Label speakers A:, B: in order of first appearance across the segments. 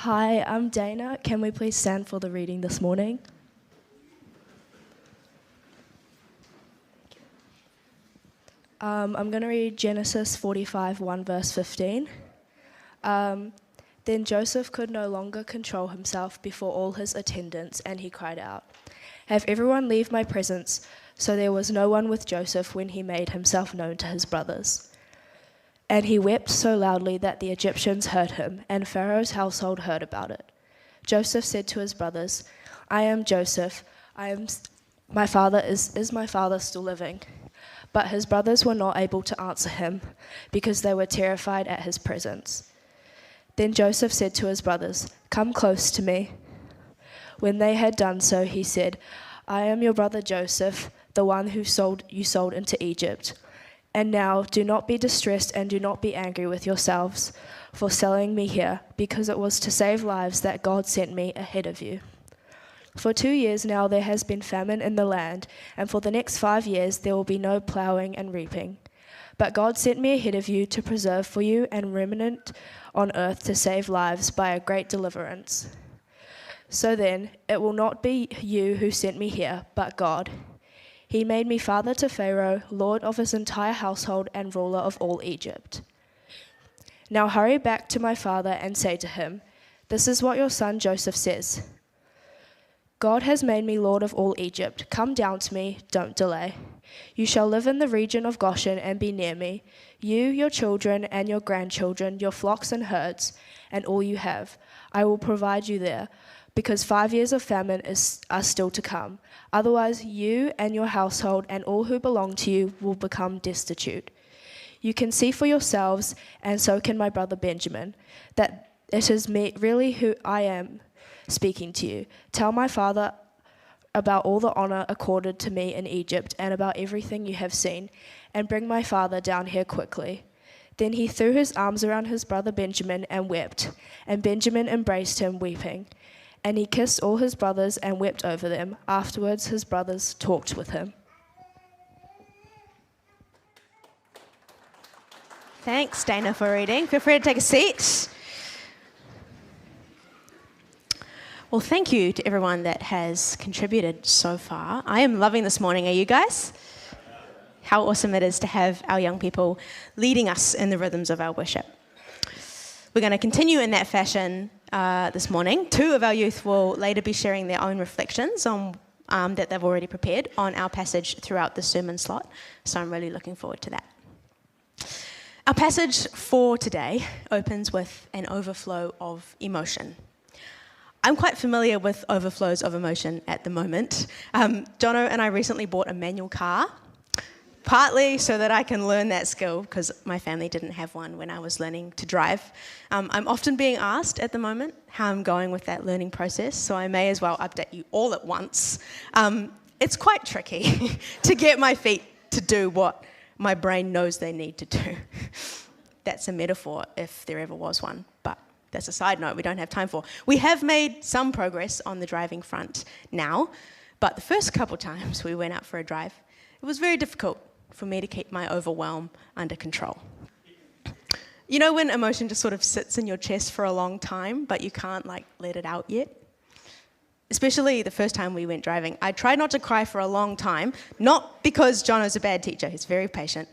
A: Hi, I'm Dana. Can we please stand for the reading this morning? I'm going to read Genesis 45, 1 verse 15. Then Joseph could no longer control himself before all his attendants, and he cried out, "Have everyone leave my presence." So there was no one with Joseph when he made himself known to his brothers. And he wept so loudly that the Egyptians heard him, and Pharaoh's household heard about it. Joseph said to his brothers, "I am Joseph. Is my father still living?" But his brothers were not able to answer him, because they were terrified at his presence. Then Joseph said to his brothers, "Come close to me." When they had done so, he said, "I am your brother Joseph, the one who you sold into Egypt. And now do not be distressed and do not be angry with yourselves for selling me here, because it was to save lives that God sent me ahead of you. For 2 years now there has been famine in the land, and for the next 5 years there will be no plowing and reaping. But God sent me ahead of you to preserve for you a remnant on earth to save lives by a great deliverance. So then, it will not be you who sent me here, but God. He made me father to Pharaoh, lord of his entire household and ruler of all Egypt. Now hurry back to my father and say to him, 'This is what your son Joseph says. God has made me lord of all Egypt. Come down to me, don't delay. You shall live in the region of Goshen and be near me, you, your children and your grandchildren, your flocks and herds, and all you have. I will provide you there, because 5 years of famine are still to come. Otherwise, you and your household and all who belong to you will become destitute. You can see for yourselves, and so can my brother Benjamin, that it is me really who I am speaking to you. Tell my father about all the honor accorded to me in Egypt and about everything you have seen, and bring my father down here quickly." Then he threw his arms around his brother Benjamin and wept, and Benjamin embraced him, weeping. And he kissed all his brothers and wept over them. Afterwards, his brothers talked with him.
B: Thanks, Dana, for reading. Feel free to take a seat. Well, thank you to everyone that has contributed so far. I am loving this morning. Are you guys? How awesome it is to have our young people leading us in the rhythms of our worship. We're going to continue in that fashion this morning. 2 of our youth will later be sharing their own reflections on that they've already prepared on our passage throughout the sermon slot. So I'm really looking forward to that. Our passage for today opens with an overflow of emotion. I'm quite familiar with overflows of emotion at the moment. Jono and I recently bought a manual car, partly so that I can learn that skill because my family didn't have one when I was learning to drive. I'm often being asked at the moment how I'm going with that learning process, so I may as well update you all at once. It's quite tricky to get my feet to do what my brain knows they need to do. That's a metaphor if there ever was one, but that's a side note we don't have time for. We have made some progress on the driving front now, but the first couple times we went out for a drive, it was very difficult for me to keep my overwhelm under control. You know when emotion just sort of sits in your chest for a long time, but you can't let it out yet? Especially the first time we went driving. I tried not to cry for a long time, not because Jono's a bad teacher, he's very patient,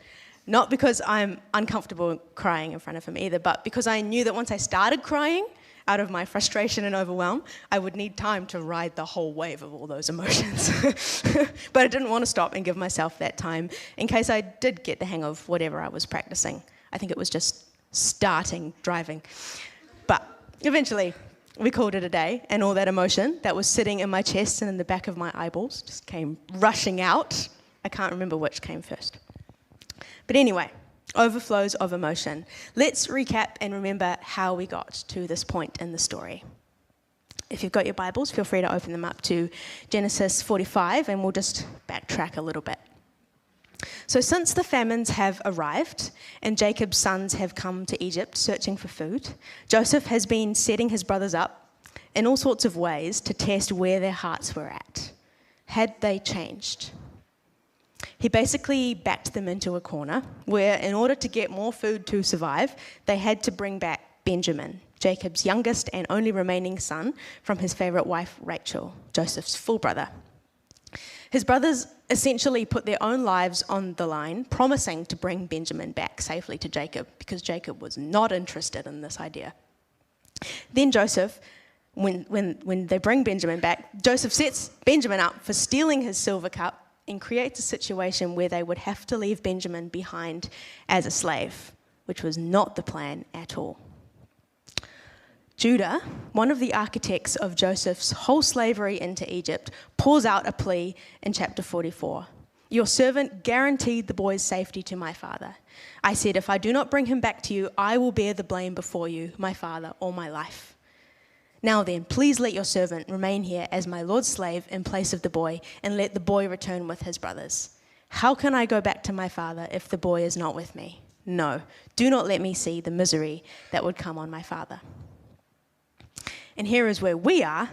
B: not because I'm uncomfortable crying in front of him either, but because I knew that once I started crying out of my frustration and overwhelm, I would need time to ride the whole wave of all those emotions. But I didn't want to stop and give myself that time in case I did get the hang of whatever I was practicing. I think it was just starting driving. But eventually, we called it a day, and all that emotion that was sitting in my chest and in the back of my eyeballs just came rushing out. I can't remember which came first. But anyway, overflows of emotion. Let's recap and remember how we got to this point in the story. If you've got your Bibles, feel free to open them up to Genesis 45, and we'll just backtrack a little bit. So since the famines have arrived and Jacob's sons have come to Egypt searching for food, Joseph has been setting his brothers up in all sorts of ways to test where their hearts were at. Had they changed? He basically backed them into a corner where, in order to get more food to survive, they had to bring back Benjamin, Jacob's youngest and only remaining son from his favorite wife, Rachel, Joseph's full brother. His brothers essentially put their own lives on the line, promising to bring Benjamin back safely to Jacob, because Jacob was not interested in this idea. Then Joseph, when they bring Benjamin back, Joseph sets Benjamin up for stealing his silver cup and creates a situation where they would have to leave Benjamin behind as a slave, which was not the plan at all. Judah, one of the architects of Joseph's whole slavery into Egypt, pours out a plea in chapter 44. Your servant guaranteed the boy's safety to my father. I said, if I do not bring him back to you, I will bear the blame before you, my father, all my life. Now then, please let your servant remain here as my Lord's slave in place of the boy, and let the boy return with his brothers. How can I go back to my father if the boy is not with me? No, do not let me see the misery that would come on my father. And here is where we are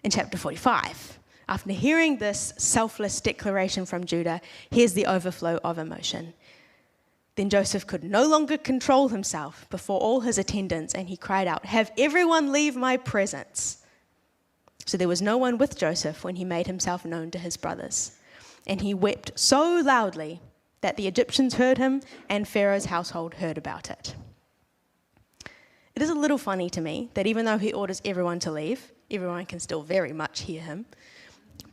B: in chapter 45. After hearing this selfless declaration from Judah, here's the overflow of emotion. Then Joseph could no longer control himself before all his attendants, and he cried out, have everyone leave my presence. So there was no one with Joseph when he made himself known to his brothers. And he wept so loudly that the Egyptians heard him, and Pharaoh's household heard about it. It is a little funny to me that even though he orders everyone to leave, everyone can still very much hear him.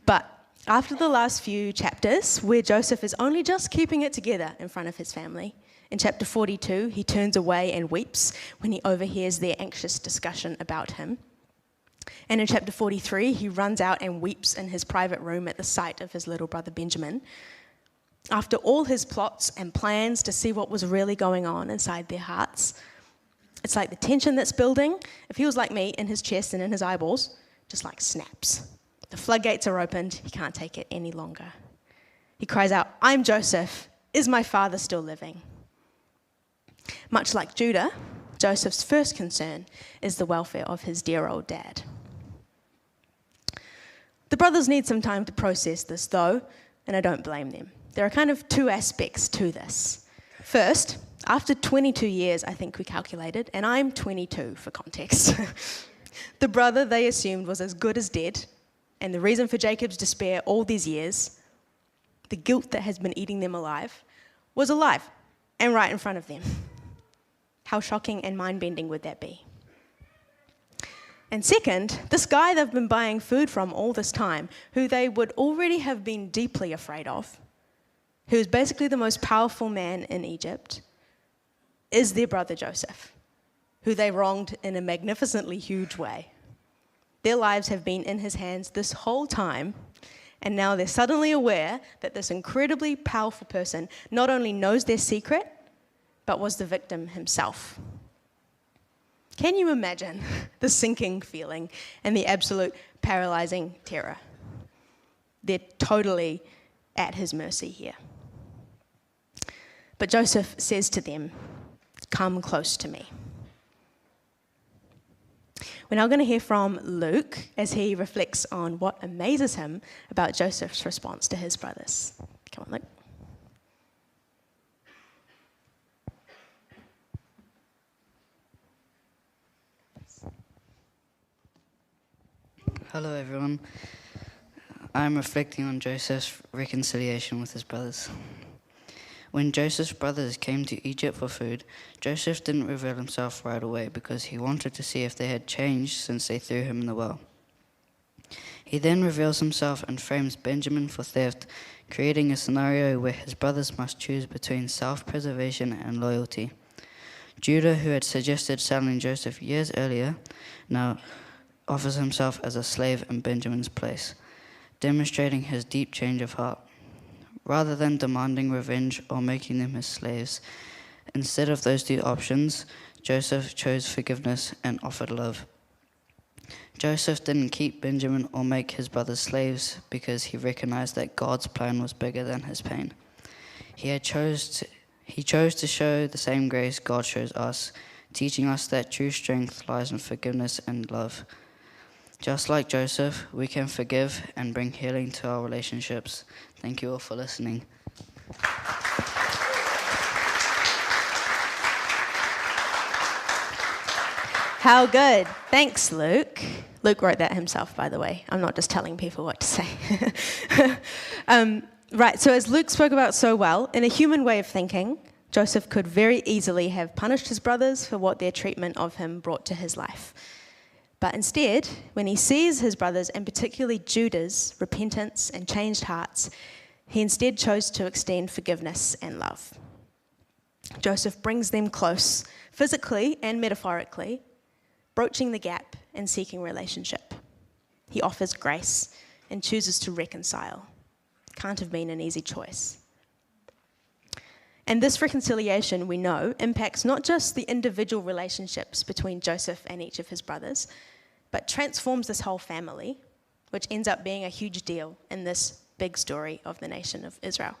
B: But after the last few chapters, where Joseph is only just keeping it together in front of his family, in chapter 42, he turns away and weeps when he overhears their anxious discussion about him. And in chapter 43, he runs out and weeps in his private room at the sight of his little brother Benjamin. After all his plots and plans to see what was really going on inside their hearts, it's like the tension that's building, if he was like me, in his chest and in his eyeballs, just like snaps. The floodgates are opened, he can't take it any longer. He cries out, I'm Joseph, is my father still living? Much like Judah, Joseph's first concern is the welfare of his dear old dad. The brothers need some time to process this though, and I don't blame them. There are kind of two aspects to this. First, after 22 years, I think we calculated, and I'm 22 for context, the brother they assumed was as good as dead, and the reason for Jacob's despair all these years, the guilt that has been eating them alive, was alive and right in front of them. How shocking and mind-bending would that be? And second, this guy they've been buying food from all this time, who they would already have been deeply afraid of, who is basically the most powerful man in Egypt, is their brother Joseph, who they wronged in a magnificently huge way. Their lives have been in his hands this whole time, and now they're suddenly aware that this incredibly powerful person not only knows their secret, but was the victim himself. Can you imagine the sinking feeling and the absolute paralyzing terror? They're totally at his mercy here. But Joseph says to them, come close to me. We're now going to hear from Luke as he reflects on what amazes him about Joseph's response to his brothers. Come on, Luke.
C: Hello everyone. I'm reflecting on Joseph's reconciliation with his brothers. When Joseph's brothers came to Egypt for food, Joseph didn't reveal himself right away because he wanted to see if they had changed since they threw him in the well. He then reveals himself and frames Benjamin for theft, creating a scenario where his brothers must choose between self-preservation and loyalty. Judah, who had suggested selling Joseph years earlier, now offers himself as a slave in Benjamin's place, demonstrating his deep change of heart. Rather than demanding revenge or making them his slaves, instead of those two options, Joseph chose forgiveness and offered love. Joseph didn't keep Benjamin or make his brothers slaves because he recognized that God's plan was bigger than his pain. He chose to show the same grace God shows us, teaching us that true strength lies in forgiveness and love. Just like Joseph, we can forgive and bring healing to our relationships. Thank you all for listening.
B: How good. Thanks, Luke. Luke wrote that himself, by the way. I'm not just telling people what to say. Right, so as Luke spoke about so well, in a human way of thinking, Joseph could very easily have punished his brothers for what their treatment of him brought to his life. But instead, when he sees his brothers, and particularly Judah's repentance and changed hearts, he instead chose to extend forgiveness and love. Joseph brings them close, physically and metaphorically, broaching the gap and seeking relationship. He offers grace and chooses to reconcile. Can't have been an easy choice. And this reconciliation, we know, impacts not just the individual relationships between Joseph and each of his brothers, but transforms this whole family, which ends up being a huge deal in this big story of the nation of Israel.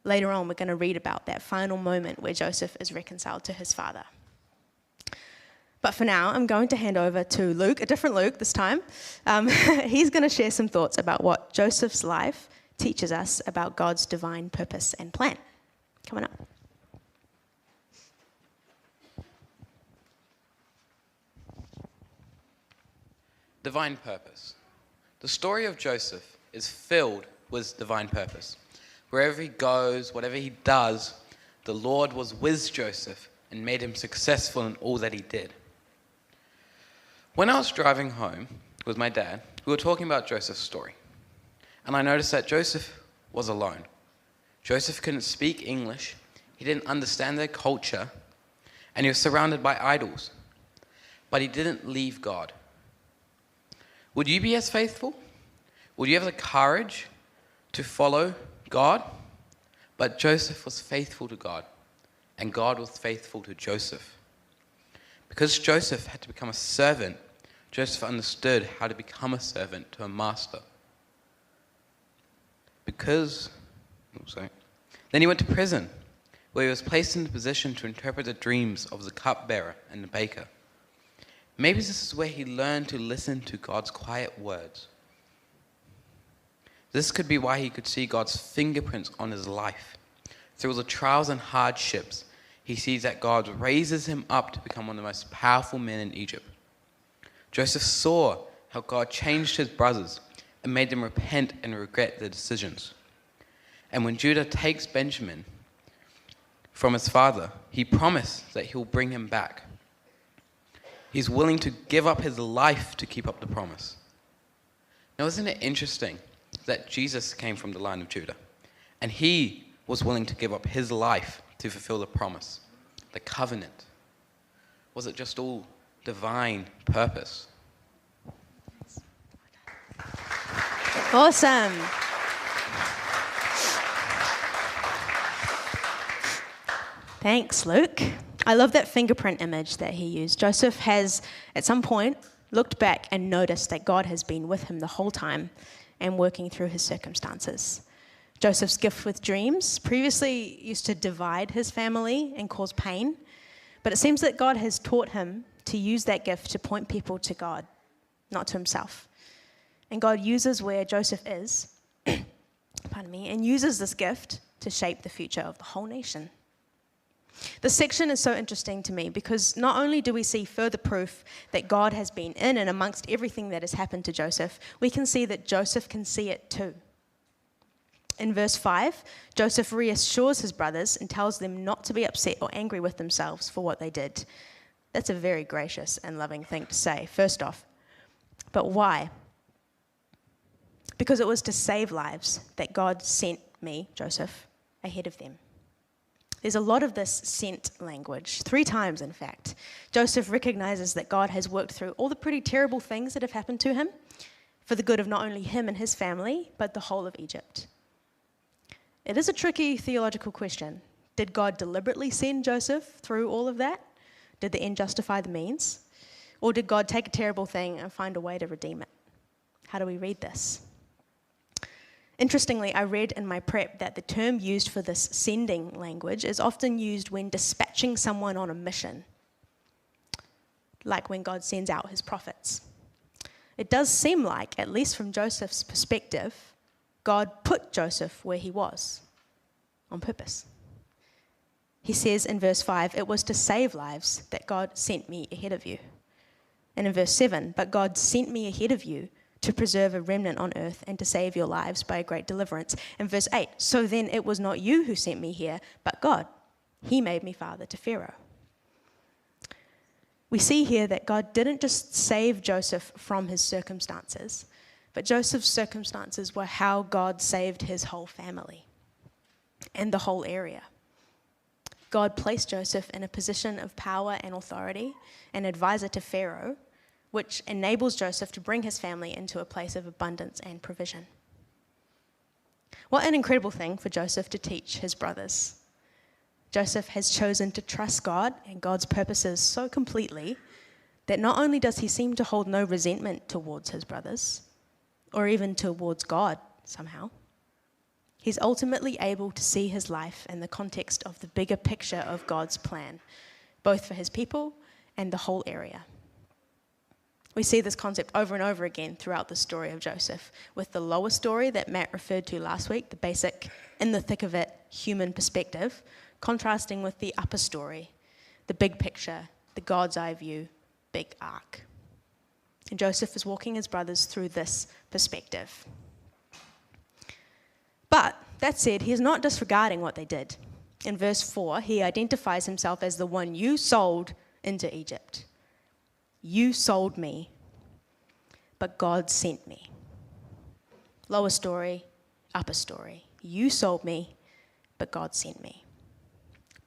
B: Later on, we're going to read about that final moment where Joseph is reconciled to his father. But for now, I'm going to hand over to Luke, a different Luke this time. He's going to share some thoughts about what Joseph's life teaches us about God's divine purpose and plan. Come on up.
D: Divine purpose. The story of Joseph is filled with divine purpose. Wherever he goes, whatever he does, the Lord was with Joseph and made him successful in all that he did. When I was driving home with my dad, we were talking about Joseph's story. And I noticed that Joseph was alone. Joseph couldn't speak English, he didn't understand their culture, and he was surrounded by idols. But he didn't leave God. Would you be as faithful? Would you have the courage to follow God? But Joseph was faithful to God, and God was faithful to Joseph. Because Joseph had to become a servant, Joseph understood how to become a servant to a master. Then he went to prison, where he was placed in the position to interpret the dreams of the cupbearer and the baker. Maybe this is where he learned to listen to God's quiet words. This could be why he could see God's fingerprints on his life. Through the trials and hardships, he sees that God raises him up to become one of the most powerful men in Egypt. Joseph saw how God changed his brothers and made them repent and regret their decisions. And when Judah takes Benjamin from his father, he promised that he'll bring him back. He's willing to give up his life to keep up the promise. Now, isn't it interesting that Jesus came from the line of Judah, and he was willing to give up his life to fulfill the promise, the covenant? Was it just all divine purpose?
B: Awesome. Thanks, Luke. I love that fingerprint image that he used. Joseph has, at some point, looked back and noticed that God has been with him the whole time and working through his circumstances. Joseph's gift with dreams previously used to divide his family and cause pain, but it seems that God has taught him to use that gift to point people to God, not to himself. And God uses where Joseph is, and uses this gift to shape the future of the whole nation. This section is so interesting to me because not only do we see further proof that God has been in and amongst everything that has happened to Joseph, we can see that Joseph can see it too. In verse 5, Joseph reassures his brothers and tells them not to be upset or angry with themselves for what they did. That's a very gracious and loving thing to say, first off. But why? Because it was to save lives that God sent me, Joseph, ahead of them. There's a lot of this sent language, 3 times in fact. Joseph recognizes that God has worked through all the pretty terrible things that have happened to him for the good of not only him and his family, but the whole of Egypt. It is a tricky theological question. Did God deliberately send Joseph through all of that? Did the end justify the means? Or did God take a terrible thing and find a way to redeem it? How do we read this? Interestingly, I read in my prep that the term used for this sending language is often used when dispatching someone on a mission, like when God sends out his prophets. It does seem like, at least from Joseph's perspective, God put Joseph where he was on purpose. He says in verse 5, "It was to save lives that God sent me ahead of you." And in verse 7, but God sent me ahead of you to preserve a remnant on earth and to save your lives by a great deliverance. And verse 8, so then it was not you who sent me here, but God. He made me father to Pharaoh. We see here that God didn't just save Joseph from his circumstances, but Joseph's circumstances were how God saved his whole family and the whole area. God placed Joseph in a position of power and authority, an advisor to Pharaoh, which enables Joseph to bring his family into a place of abundance and provision. What an incredible thing for Joseph to teach his brothers. Joseph has chosen to trust God and God's purposes so completely that not only does he seem to hold no resentment towards his brothers, or even towards God somehow, he's ultimately able to see his life in the context of the bigger picture of God's plan, both for his people and the whole area. We see this concept over and over again throughout the story of Joseph, with the lower story that Matt referred to last week, the basic, in the thick of it, human perspective, contrasting with the upper story, the big picture, the God's eye view, big arc. And Joseph is walking his brothers through this perspective. But that said, he is not disregarding what they did. In verse 4, he identifies himself as the one you sold into Egypt. You sold me, but God sent me. Lower story, upper story. You sold me, but God sent me.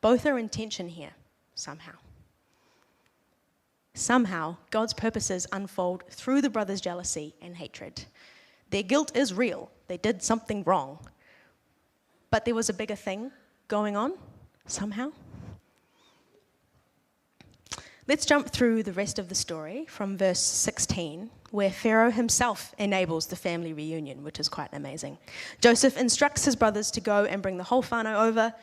B: Both are in tension here, somehow. Somehow, God's purposes unfold through the brothers' jealousy and hatred. Their guilt is real. They did something wrong. But there was a bigger thing going on, somehow. Let's jump through the rest of the story from verse 16, where Pharaoh himself enables the family reunion, which is quite amazing. Joseph instructs his brothers to go and bring the whole whānau over.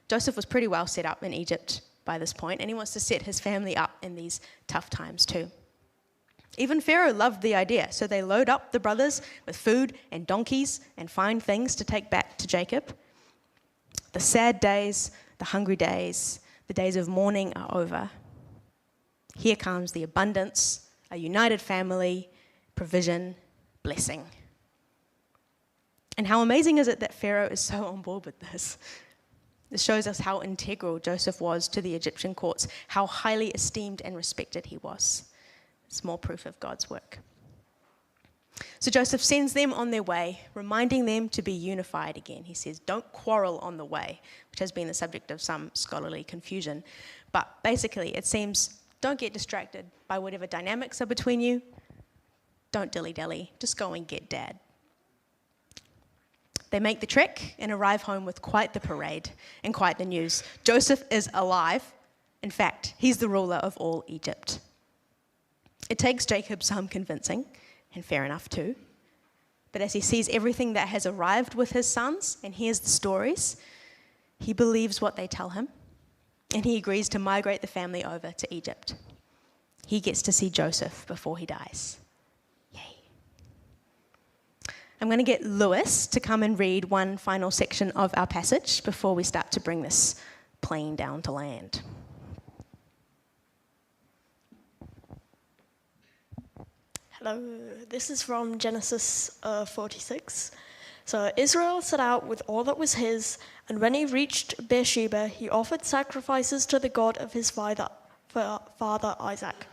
B: Joseph was pretty well set up in Egypt by this point, and he wants to set his family up in these tough times too. Even Pharaoh loved the idea, so they load up the brothers with food and donkeys and fine things to take back to Jacob. The sad days, the hungry days, the days of mourning are over. Here comes the abundance, a united family, provision, blessing. And how amazing is it that Pharaoh is so on board with this? This shows us how integral Joseph was to the Egyptian courts, how highly esteemed and respected he was. It's more proof of God's work. So Joseph sends them on their way, reminding them to be unified again. He says, don't quarrel on the way, which has been the subject of some scholarly confusion. But basically, it seems, don't get distracted by whatever dynamics are between you. Don't dilly-dally, just go and get Dad. They make the trek and arrive home with quite the parade and quite the news. Joseph is alive. In fact, he's the ruler of all Egypt. It takes Jacob some convincing, and fair enough too. But as he sees everything that has arrived with his sons and hears the stories, he believes what they tell him, and he agrees to migrate the family over to Egypt. He gets to see Joseph before he dies. Yay. I'm going to get Lewis to come and read one final section of our passage before we start to bring this plane down to land.
E: Hello, this is from Genesis 46. So Israel set out with all that was his, and when he reached Beersheba, he offered sacrifices to the God of his father Isaac.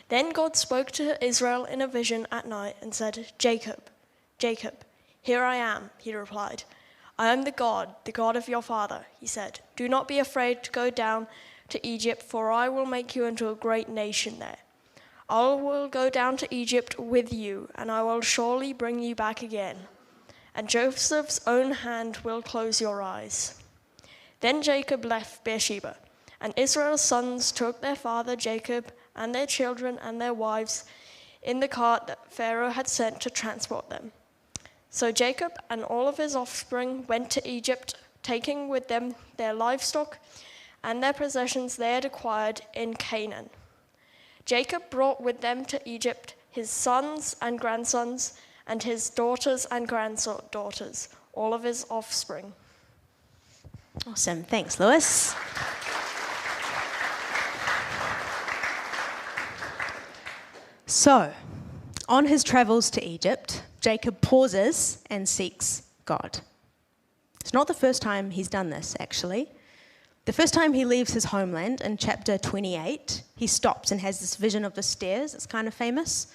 E: Then God spoke to Israel in a vision at night and said, Jacob, Jacob, here I am, he replied. I am the God of your father, he said. Do not be afraid to go down to Egypt, for I will make you into a great nation there. I will go down to Egypt with you, and I will surely bring you back again. And Joseph's own hand will close your eyes. Then Jacob left Beersheba, and Israel's sons took their father Jacob and their children and their wives in the cart that Pharaoh had sent to transport them. So Jacob and all of his offspring went to Egypt, taking with them their livestock and their possessions they had acquired in Canaan. Jacob brought with them to Egypt his sons and grandsons, and his daughters and granddaughters, all of his offspring.
B: Awesome. Thanks, Lewis. So, on his travels to Egypt, Jacob pauses and seeks God. It's not the first time he's done this, actually. The first time he leaves his homeland, in chapter 28, he stops and has this vision of the stairs. It's kind of famous.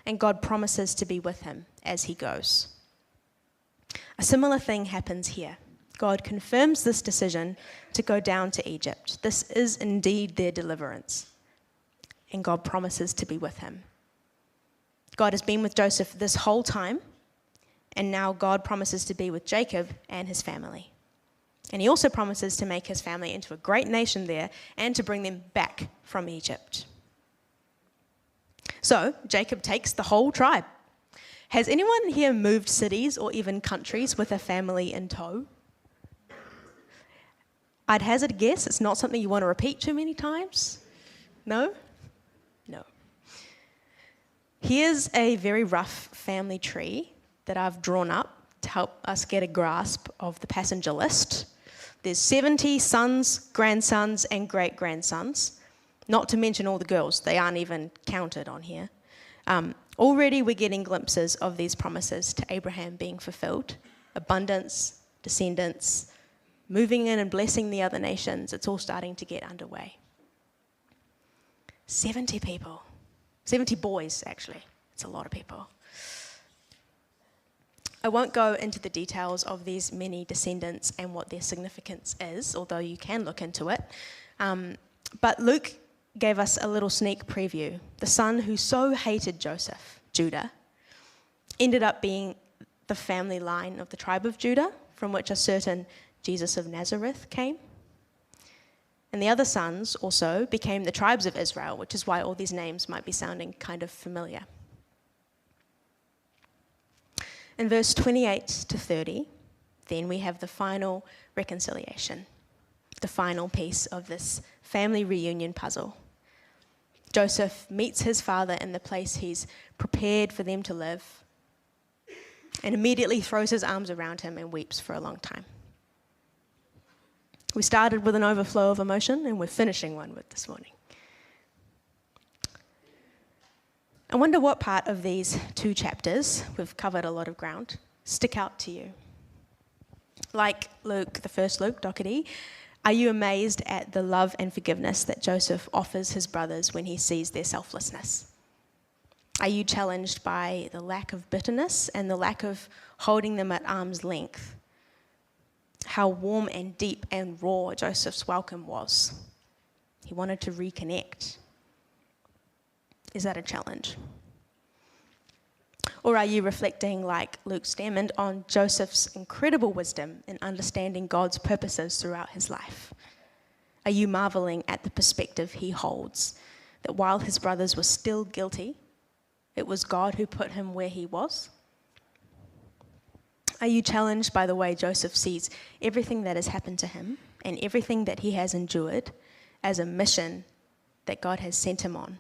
B: And God promises to be with him as he goes. A similar thing happens here. God confirms this decision to go down to Egypt. This is indeed their deliverance. And God promises to be with him. God has been with Joseph this whole time, and now God promises to be with Jacob and his family. And he also promises to make his family into a great nation there and to bring them back from Egypt. So Jacob takes the whole tribe. Has anyone here moved cities or even countries with a family in tow? I'd hazard a guess it's not something you want to repeat too many times. No? No. Here's a very rough family tree that I've drawn up to help us get a grasp of the passenger list. There's 70 sons, grandsons, and great-grandsons, not to mention all the girls. They aren't even counted on here. Already we're getting glimpses of these promises to Abraham being fulfilled. Abundance, descendants, moving in and blessing the other nations. It's all starting to get underway. 70 people. 70 boys, actually. It's a lot of people. I won't go into the details of these many descendants and what their significance is, although you can look into it. But Luke gave us a little sneak preview. The son who so hated Joseph, Judah, ended up being the family line of the tribe of Judah, from which a certain Jesus of Nazareth came. And the other sons also became the tribes of Israel, which is why all these names might be sounding kind of familiar. In verse 28 to 30, then we have the final reconciliation, the final piece of this family reunion puzzle. Joseph meets his father in the place he's prepared for them to live and immediately throws his arms around him and weeps for a long time. We started with an overflow of emotion and we're finishing one with this morning. I wonder what part of these 2 chapters, we've covered a lot of ground, stick out to you. Like Luke, the first Luke, Doherty, are you amazed at the love and forgiveness that Joseph offers his brothers when he sees their selflessness? Are you challenged by the lack of bitterness and the lack of holding them at arm's length? How warm and deep and raw Joseph's welcome was. He wanted to reconnect. Is that a challenge? Or are you reflecting, like Luke Stamond, on Joseph's incredible wisdom in understanding God's purposes throughout his life? Are you marveling at the perspective he holds, that while his brothers were still guilty, it was God who put him where he was? Are you challenged by the way Joseph sees everything that has happened to him and everything that he has endured as a mission that God has sent him on?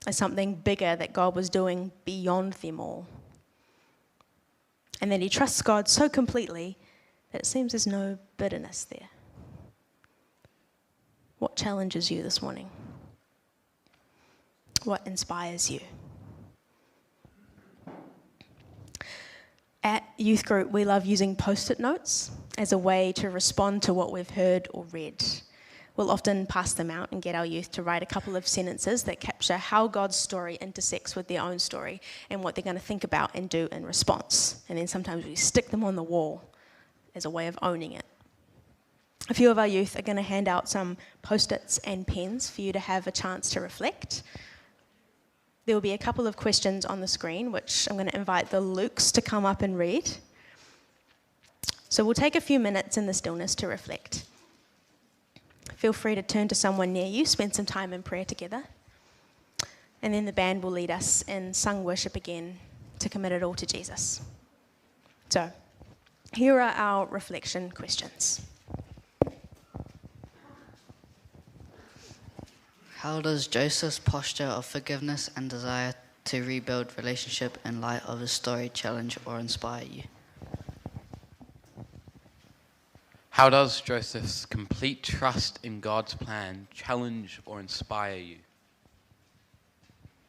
B: As something bigger that God was doing beyond them all. And that he trusts God so completely that it seems there's no bitterness there. What challenges you this morning? What inspires you? At youth group, we love using post-it notes as a way to respond to what we've heard or read. We'll often pass them out and get our youth to write a couple of sentences that capture how God's story intersects with their own story and what they're going to think about and do in response. And then sometimes we stick them on the wall as a way of owning it. A few of our youth are going to hand out some post-its and pens for you to have a chance to reflect. There will be a couple of questions on the screen, which I'm going to invite the Lukes to come up and read. So we'll take a few minutes in the stillness to reflect. Feel free to turn to someone near you, spend some time in prayer together. And then the band will lead us in sung worship again to commit it all to Jesus. So, here are our reflection questions.
C: How does Joseph's posture of forgiveness and desire to rebuild relationship in light of his story challenge or inspire you?
D: How does Joseph's complete trust in God's plan challenge or inspire you?